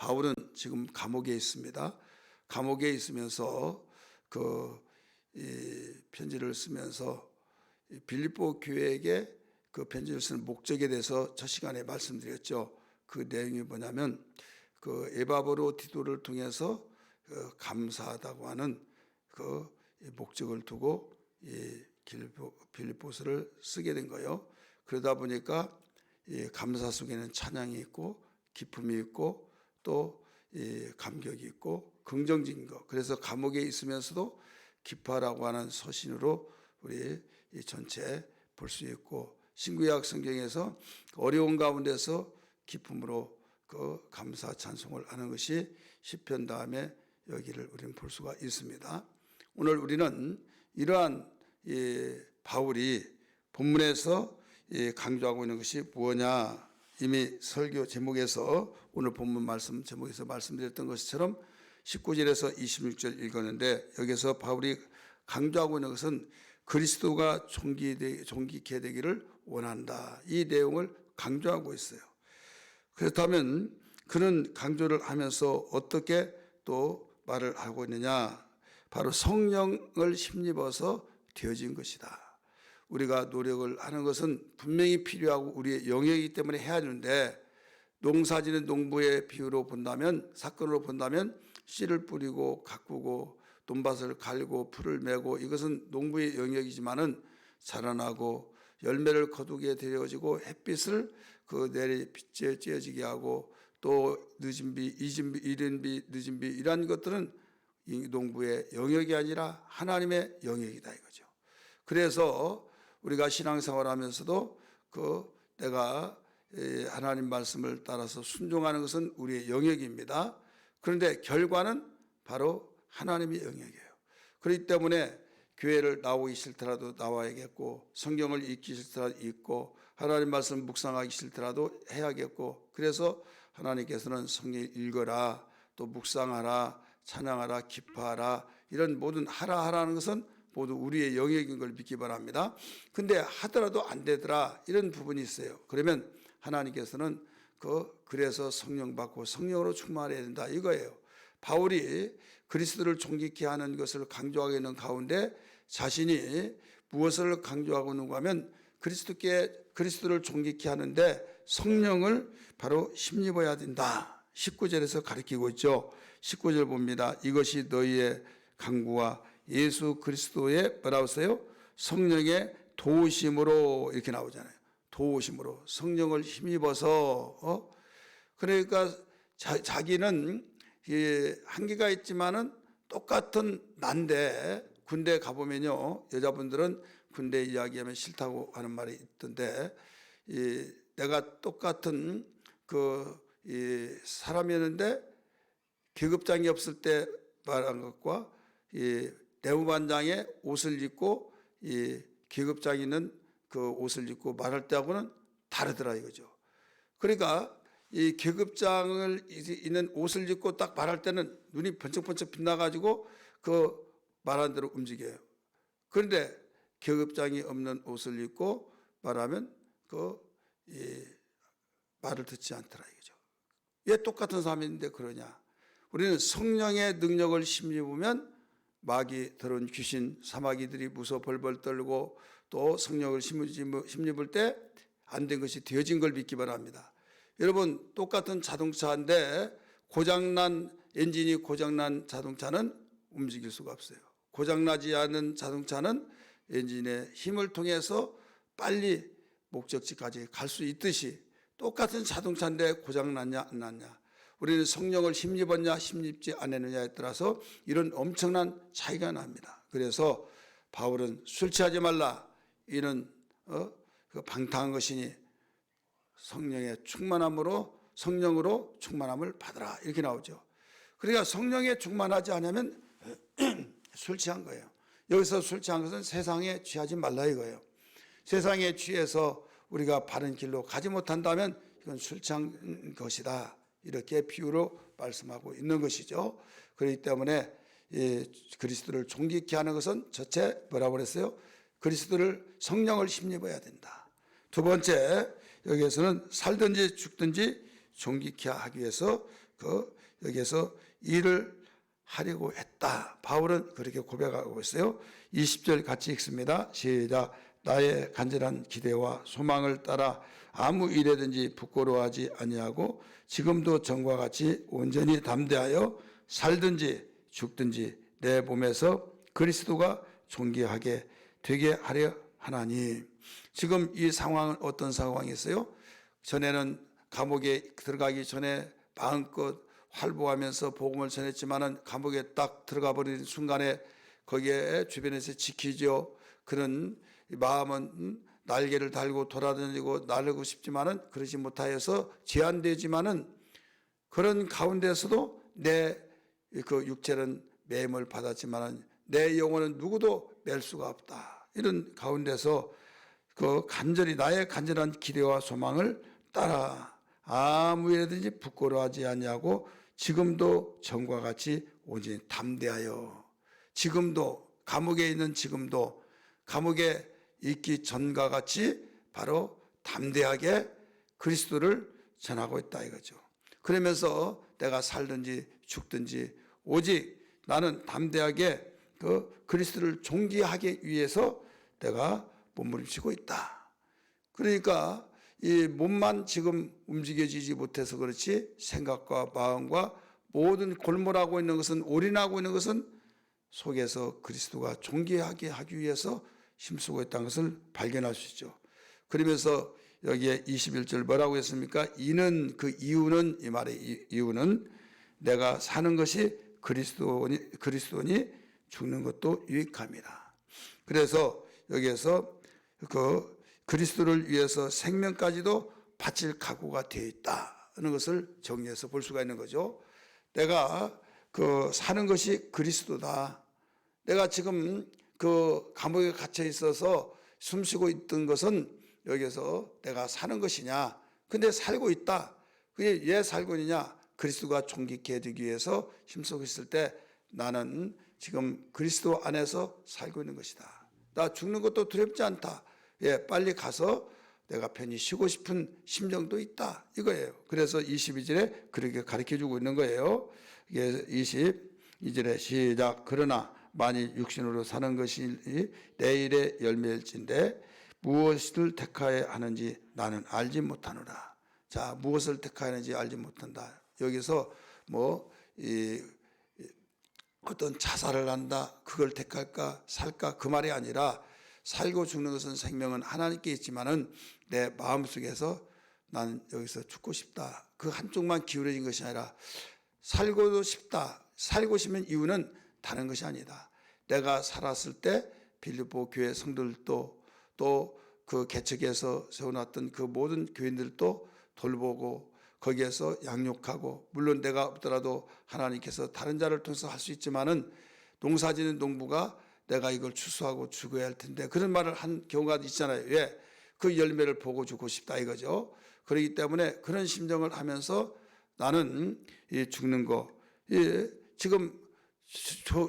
바울은 지금 감옥에 있습니다. 감옥에 있으면서 이 편지를 쓰면서 빌립보 교회에게 그 편지를 쓰는 목적에 대해서 첫 시간에 말씀드렸죠. 그 내용이 뭐냐면 그 에바브로디도를 통해서 감사하다고 하는 그 목적을 두고 이 빌립보서를 쓰게 된 거예요. 그러다 보니까 이 감사 속에는 찬양이 있고 기쁨이 있고 또 감격이 있고 긍정적인 것. 그래서 감옥에 있으면서도 기뻐하라고 하는 서신으로 우리 이 전체 볼 수 있고, 신구약 성경에서 어려운 가운데서 기쁨으로 그 감사 찬송을 하는 것이 시편 다음에 여기를 우리는 볼 수가 있습니다. 오늘 우리는 이러한 바울이 본문에서 강조하고 있는 것이 무엇냐, 이미 설교 제목에서 오늘 본문 말씀 제목에서 말씀드렸던 것처럼 19절에서 26절 읽었는데, 여기서 바울이 강조하고 있는 것은 그리스도가 존귀케 되기를 원한다, 이 내용을 강조하고 있어요. 그렇다면 그는 강조를 하면서 어떻게 또 말을 하고 있느냐, 바로 성령을 힘입어서 되어진 것이다. 우리가 노력을 하는 것은 분명히 필요하고 우리의 영역이기 때문에 해야 하는데, 농사지는 농부의 비유로 본다면, 사건으로 본다면 씨를 뿌리고 가꾸고 논밭을 갈고 풀을 메고, 이것은 농부의 영역이지만은 자라나고 열매를 거두게 되어지고 햇빛을 그 내리 빛에 쬐어지게 하고 또 늦은 비, 이른 비, 늦은 비, 이러한 것들은 이 농부의 영역이 아니라 하나님의 영역이다 이거죠. 그래서 우리가 신앙생활 하면서도 내가 하나님 말씀을 따라서 순종하는 것은 우리의 영역입니다. 그런데 결과는 바로 하나님의 영역이에요. 그렇기 때문에 교회를 나오기 싫더라도 나와야겠고, 성경을 읽기 싫더라도 읽고, 하나님 말씀 묵상하기 싫더라도 해야겠고, 그래서 하나님께서는 성경 읽어라, 또 묵상하라, 찬양하라, 기뻐하라, 이런 모든 하라는 것은 모두 우리의 영역인 걸 믿기 바랍니다. 근데 하더라도 안 되더라, 이런 부분이 있어요. 그러면 하나님께서는 그래서 성령 받고 성령으로 충만해야 된다 이거예요. 바울이 그리스도를 존귀케 하는 것을 강조하고 있는 가운데 자신이 무엇을 강조하고 있는가 하면 그리스도를 존귀케 하는데 성령을 바로 힘입어야 된다, 19절에서 가르치고 있죠. 19절 봅니다. 이것이 너희의 강구와 예수 그리스도의 뭐라고 써요? 성령의 도우심으로, 이렇게 나오잖아요. 도우심으로 성령을 힘입어서 그러니까 자기는 한계가 있지만은 똑같은 난데, 군대 가보면요, 여자분들은 군대 이야기하면 싫다고 하는 말이 있던데, 내가 똑같은 사람이었는데 계급장이 없을 때 말한 것과 내무반장의 옷을 입고 계급장이 있는 그 옷을 입고 말할 때하고는 다르더라 이거죠. 그러니까 이 계급장을 있는 옷을 입고 딱 말할 때는 눈이 번쩍번쩍 빛나가지고 그 말하는 대로 움직여요. 그런데 계급장이 없는 옷을 입고 말하면 말을 듣지 않더라 이거죠. 왜 똑같은 사람인데 그러냐? 우리는 성령의 능력을 힘입으면 마귀, 더러운 귀신, 사마귀들이 무서워 벌벌 떨고, 또 성령을 힘입을 때 안 된 것이 되어진 걸 믿기 바랍니다. 여러분, 똑같은 자동차인데 엔진이 고장난 자동차는 움직일 수가 없어요. 고장나지 않은 자동차는 엔진의 힘을 통해서 빨리 목적지까지 갈 수 있듯이, 똑같은 자동차인데 고장났냐 안 났냐, 우리는 성령을 힘입었냐 힘입지 않았느냐에 따라서 이런 엄청난 차이가 납니다. 그래서 바울은 술 취하지 말라, 이는 방탕한 것이니 성령의 충만함으로, 성령으로 충만함을 받으라, 이렇게 나오죠. 그러니까 성령에 충만하지 않으면 술 취한 거예요. 여기서 술 취한 것은 세상에 취하지 말라 이거예요. 세상에 취해서 우리가 바른 길로 가지 못한다면 이건 술 취한 것이다, 이렇게 비유로 말씀하고 있는 것이죠. 그렇기 때문에 그리스도를 존귀케 하는 것은 첫째 뭐라고 그랬어요? 그리스도를, 성령을 힘입어야 된다. 두 번째, 여기에서는 살든지 죽든지 존귀케 하기 위해서 여기에서 일을 하려고 했다. 바울은 그렇게 고백하고 있어요. 20절 같이 읽습니다. 시작. 나의 간절한 기대와 소망을 따라 아무 일에든지 부끄러워하지 아니하고 지금도 전과 같이 온전히 담대하여 살든지 죽든지 내 몸에서 그리스도가 존귀하게 되게 하려 하나니. 지금 이 상황은 어떤 상황이었어요? 전에는 감옥에 들어가기 전에 마음껏 활보하면서 복음을 전했지만은 감옥에 딱 들어가 버리는 순간에 거기에 주변에서 지키죠. 그런 마음은 날개를 달고 돌아다니고 나르고 싶지만은 그러지 못하여서 제한되지만은 그런 가운데서도 내 그 육체는 매임을 받았지만은 내 영혼은 누구도 맬 수가 없다. 이런 가운데서 그 간절히 나의 간절한 기대와 소망을 따라 아무 일에든지 부끄러워하지 아니하고 지금도 전과 같이 온전히 담대하여, 지금도 감옥에 있는 지금도 감옥에 있기 전과 같이 바로 담대하게 그리스도를 전하고 있다 이거죠. 그러면서 내가 살든지 죽든지 오직 나는 담대하게 그 그리스도를 존귀하기 위해서 내가 몸부림치고 있다. 그러니까 이 몸만 지금 움직여지지 못해서 그렇지 생각과 마음과 모든 골몰하고 있는 것은, 올인하고 있는 것은 속에서 그리스도가 존귀하게 하기 위해서 힘쓰고 있다는 것을 발견할 수 있죠. 그러면서 여기에 21절 뭐라고 했습니까? 이는, 그 이유는, 이 말의 이유는 내가 사는 것이 그리스도니 죽는 것도 유익함이라. 그래서 여기에서 그 그리스도를 위해서 생명까지도 바칠 각오가 되어 있다는 것을 정리해서 볼 수가 있는 거죠. 내가 그 사는 것이 그리스도다. 내가 지금 그 감옥에 갇혀 있어서 숨쉬고 있던 것은 여기서 내가 사는 것이냐? 근데 살고 있다. 그게 왜 살고 있느냐? 그리스도가 존귀케 되기 위해서 힘쓰고 있을 때 나는 지금 그리스도 안에서 살고 있는 것이다. 나 죽는 것도 두렵지 않다. 예, 빨리 가서 내가 편히 쉬고 싶은 심정도 있다. 이거예요. 그래서 22절에 그렇게 가르쳐 주고 있는 거예요. 이게 22절에 시작. 그러나 만일 육신으로 사는 것이 내일의 열매일진데 무엇을 택하여야 하는지 나는 알지 못하노라. 자, 무엇을 택하여야 하는지 알지 못한다. 여기서 어떤 자살을 한다, 그걸 택할까 살까 그 말이 아니라, 살고 죽는 것은 생명은 하나님께 있지만은 내 마음속에서 나는 여기서 죽고 싶다, 그 한쪽만 기울어진 것이 아니라 살고도 싶다, 살고 싶은 이유는 다른 것이 아니다. 내가 살았을 때 빌립보 교회 성도들도 또 그 개척에서 세워놨던 그 모든 교인들도 돌보고 거기에서 양육하고, 물론 내가 없더라도 하나님께서 다른 자를 통해서 할 수 있지만은 농사지는 농부가 내가 이걸 추수하고 죽어야 할 텐데 그런 말을 한 경우가 있잖아요. 왜? 그 열매를 보고 죽고 싶다 이거죠. 그렇기 때문에 그런 심정을 하면서 나는 이 죽는 거, 지금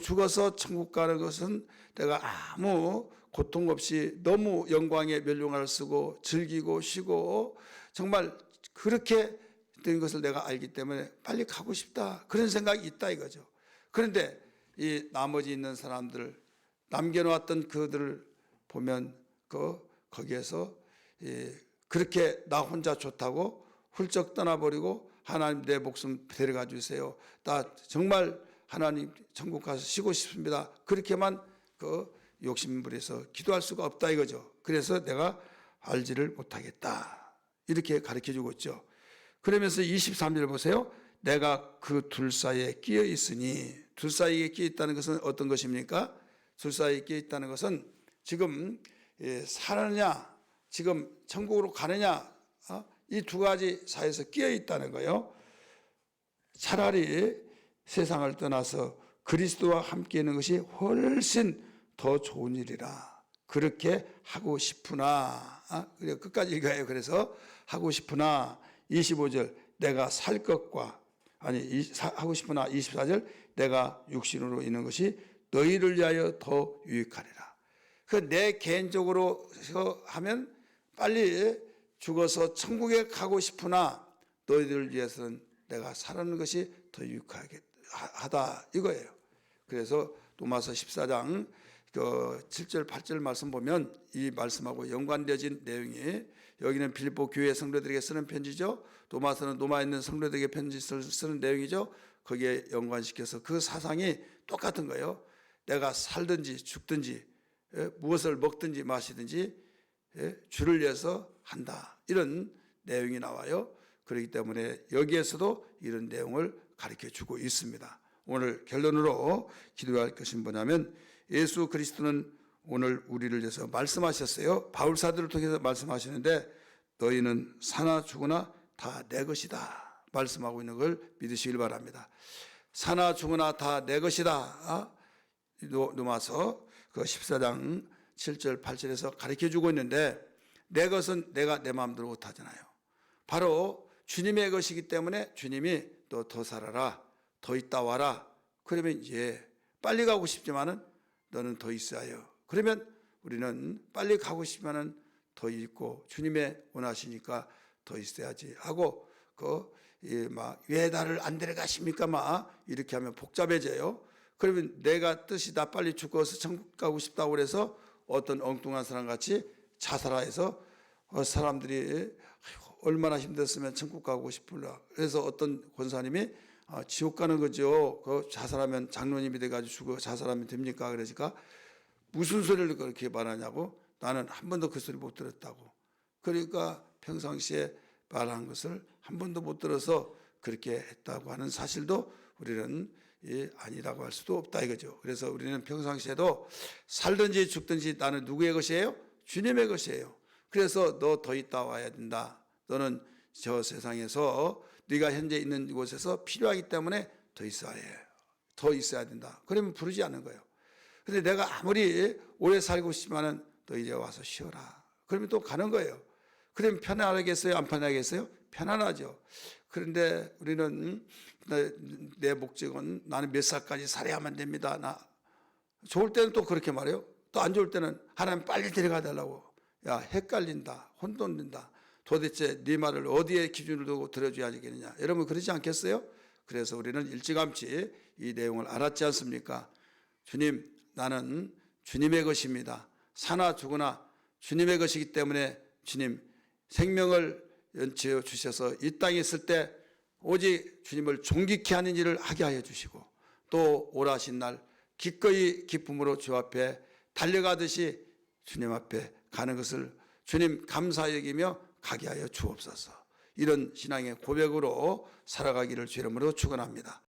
죽어서 천국 가는 것은 내가 아무 고통 없이 너무 영광의 멸류관을 쓰고 즐기고 쉬고 정말 그렇게 된 것을 내가 알기 때문에 빨리 가고 싶다, 그런 생각이 있다 이거죠. 그런데 이 나머지 있는 사람들, 남겨놓았던 그들을 보면 거기에서 그렇게 나 혼자 좋다고 훌쩍 떠나버리고 하나님 내 목숨 데려가 주세요, 나 정말 하나님 천국 가서 쉬고 싶습니다, 그렇게만 욕심부려서 기도할 수가 없다 이거죠. 그래서 내가 알지를 못하겠다 이렇게 가르쳐주고 있죠. 그러면서 23절 보세요. 내가 그 둘 사이에 끼어 있으니, 둘 사이에 끼어 있다는 것은 어떤 것입니까? 둘 사이에 끼어 있다는 것은 지금 사느냐, 지금 천국으로 가느냐, 이 두 가지 사이에서 끼어 있다는 거예요. 차라리 세상을 떠나서 그리스도와 함께 있는 것이 훨씬 더 좋은 일이라. 그렇게 하고 싶으나, 끝까지 읽어요. 그래서 하고 싶으나 25절 내가 살 것과, 하고 싶으나 24절 내가 육신으로 있는 것이 너희를 위하여 더 유익하리라. 내 개인적으로 하면 빨리 죽어서 천국에 가고 싶으나 너희들을 위해서는 내가 살아가는 것이 더 유익하다 이거예요. 그래서 로마서 14장 7절 8절 말씀 보면 이 말씀하고 연관되어진 내용이, 여기는 빌립보 교회 성도들에게 쓰는 편지죠. 로마서는 로마에 있는 성도들에게 편지를 쓰는 내용이죠. 거기에 연관시켜서 그 사상이 똑같은 거예요. 내가 살든지 죽든지 무엇을 먹든지 마시든지 주를 위해서 한다, 이런 내용이 나와요. 그렇기 때문에 여기에서도 이런 내용을 가르쳐 주고 있습니다. 오늘 결론으로 기도할 것이 뭐냐면, 예수 그리스도는 오늘 우리를 위해서 말씀하셨어요. 바울 사도를 통해서 말씀하시는데, 너희는 사나 죽으나 다 내 것이다 말씀하고 있는 걸 믿으시길 바랍니다. 사나 죽으나 다 내 것이다. 로마서 14장 7절 8절에서 가르쳐 주고 있는데, 내 것은 내가 내 마음대로 못하잖아요. 바로 주님의 것이기 때문에 주님이 너 더 살아라, 더 있다 와라, 그러면 이제 빨리 가고 싶지만은 너는 더 있어야 해요. 그러면 우리는 빨리 가고 싶지만은 더 있고, 주님의 원하시니까 더 있어야지 하고, 왜 나를 안 데려가십니까 이렇게 하면 복잡해져요. 그러면 내가 뜻이 나 빨리 죽어서 천국 가고 싶다고 그래서 어떤 엉뚱한 사람 같이 자살해서 사람들이 얼마나 힘들었으면 천국 가고 싶을라. 그래서 어떤 권사님이 지옥 가는 거죠. 자살하면 장로님이 돼가지고 죽어 자살하면 됩니까? 그러니까 무슨 소리를 그렇게 말하냐고. 나는 한 번도 그 소리 못 들었다고. 그러니까 평상시에 말한 것을 한 번도 못 들어서 그렇게 했다고 하는 사실도 우리는 아니라고 할 수도 없다 이거죠. 그래서 우리는 평상시에도 살든지 죽든지 나는 누구의 것이에요? 주님의 것이에요. 그래서 너 더 있다 와야 된다. 너는 저 세상에서 네가 현재 있는 곳에서 필요하기 때문에 더 있어야 해요. 더 있어야 된다. 그러면 부르지 않는 거예요. 그런데 내가 아무리 오래 살고 싶지만은 너 이제 와서 쉬어라. 그러면 또 가는 거예요. 그러면 편안하겠어요? 안 편하겠어요? 편안하죠. 그런데 우리는 내 목적은 나는 몇 살까지 살아야만 됩니다. 나 좋을 때는 또 그렇게 말해요. 또 안 좋을 때는 하나님 빨리 데려가 달라고. 야, 헷갈린다, 혼돈된다. 도대체 네 말을 어디에 기준을 두고 들어줘야 되겠느냐. 여러분 그러지 않겠어요? 그래서 우리는 일찌감치 이 내용을 알았지 않습니까? 주님, 나는 주님의 것입니다. 사나 죽으나 주님의 것이기 때문에 주님 생명을 연치어 주셔서 이 땅에 있을 때 오직 주님을 존귀케 하는 일을 하게 하여 주시고, 또 오라신 날 기꺼이 기쁨으로 주 앞에 달려가듯이 주님 앞에 가는 것을 주님 감사 여기며 가게 하여 주옵소서. 이런 신앙의 고백으로 살아가기를 주 이름으로 축원합니다.